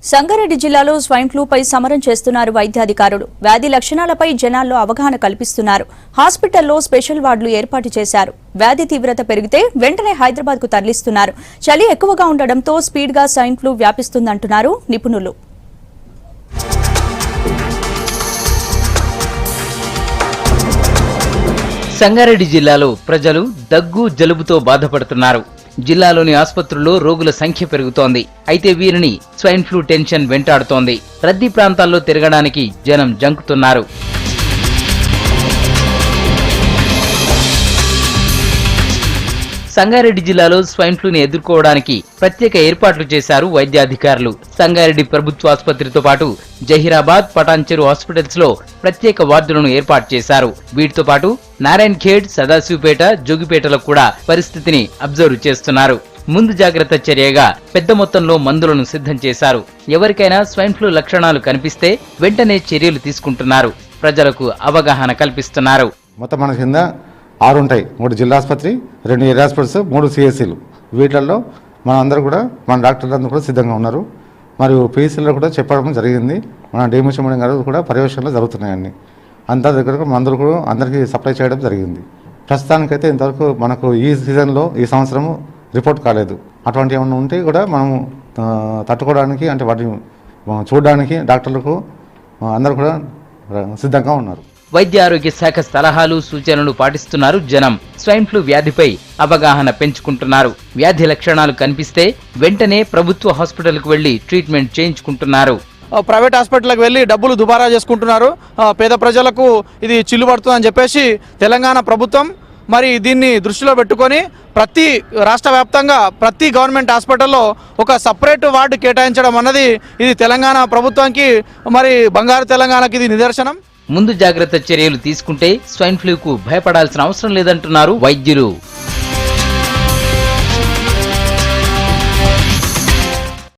సంగారెడ్డి జిల్లాలో స్వైన్ ఫ్లూపై సమరం చేస్తున్నారు వైద్యాధికారులు. వ్యాధి లక్షణాలపై జనాల్లో అవగాహన కల్పిస్తున్నారు. హాస్పిటల్లో స్పెషల్ వార్డులు ఏర్పాటు చేశారు. వ్యాధి తీవ్రత పెరిగితే వెంటనే హైదరాబాద్ కు తరలిస్తున్నారు. చలి ఎక్కువగా ఉండడంతో స్పీడ్ గా స్వైన్ ఫ్లూ వ్యాపిస్తుందంటున్నారు నిపుణులు. సంగారెడ్డి జిల్లాలో ప్రజలు దగ్గు జలుబుతో బాధపడుతున్నారు. జిల్లాలోని ఆసుపత్రుల్లో రోగుల సంఖ్య పెరుగుతోంది. అయితే వీరిని స్వైన్ ఫ్లూ టెన్షన్ వెంటాడుతోంది. రద్దీ ప్రాంతాల్లో తిరగడానికి జనం జంకుతున్నారు. సంగారెడ్డి జిల్లాలో స్వైన్ ఫ్లూని ఎదుర్కోవడానికి ప్రత్యేక ఏర్పాట్లు చేశారు వైద్యాధికారులు. సంగారెడ్డి ప్రభుత్వ ఆసుపత్రితో పాటు జహీరాబాద్, పటాన్చెరు హాస్పిటల్స్ లో ప్రత్యేక వార్డులను ఏర్పాటు చేశారు. వీటితో పాటు నారాయణ్ ఖేడ్, సదాశివపేట, జోగిపేటలో కూడా పరిస్థితిని అబ్జర్వ్ చేస్తున్నారు. ముందు జాగ్రత్త చర్యగా పెద్ద మొత్తంలో మందులను సిద్ధం చేశారు. ఎవరికైనా స్వైన్ ఫ్లూ లక్షణాలు కనిపిస్తే వెంటనే చర్యలు తీసుకుంటున్నారు. ప్రజలకు అవగాహన కల్పిస్తున్నారు. మొత్తం మన కింద 6 ఉంటాయి. 3 జిల్లా ఆసుపత్రి, 2 ఏరియా హాస్పిటల్స్, 3 సిఎస్సీలు. వీటిల్లో మన అందరూ కూడా మన డాక్టర్లు అందరూ కూడా సిద్ధంగా ఉన్నారు. మరియు పిఎస్సీలో కూడా చెప్పడం జరిగింది. మన డిఎంహెచ్ మేడం గారు కూడా పర్యవేక్షణలో జరుగుతున్నాయండి. అంతా దగ్గరకు మందులు కూడా అందరికీ సప్లై చేయడం జరిగింది. ప్రస్తుతానికైతే ఇంతవరకు మనకు ఈ సీజన్లో ఈ సంవత్సరము రిపోర్ట్ కాలేదు. అటువంటి ఏమైనా ఉంటే కూడా మనము తట్టుకోవడానికి, అంటే వాటిని చూడడానికి డాక్టర్లకు అందరూ కూడా సిద్ధంగా ఉన్నారు. వైద్య ఆరోగ్య శాఖ సలహాలు, సూచనలు పాటిస్తున్నారు జనం. స్వైన్ ఫ్లూ వ్యాధిపై అవగాహన పెంచుకుంటున్నారు. వ్యాధి లక్షణాలు కనిపిస్తే వెంటనే ప్రభుత్వ హాస్పిటల్కు వెళ్లి ట్రీట్మెంట్ చేయించుకుంటున్నారు. ప్రైవేట్ హాస్పిటల్కి వెళ్ళి డబ్బులు దుబారా చేసుకుంటున్నారు. పేద ప్రజలకు ఇది చిల్లు పడుతుందని చెప్పేసి తెలంగాణ ప్రభుత్వం మరి దీన్ని దృష్టిలో పెట్టుకొని ప్రతి రాష్ట్ర వ్యాప్తంగా ప్రతి గవర్నమెంట్ హాస్పిటల్లో ఒక సపరేట్ వార్డు కేటాయించడం అన్నది ఇది తెలంగాణ ప్రభుత్వానికి, మరి బంగారు తెలంగాణకి ఇది నిదర్శనం. ముందు జాగ్రత్త చర్యలు తీసుకుంటే స్వైన్ ఫ్లూకు భయపడాల్సిన అవసరం లేదంటున్నారు వైద్యులు.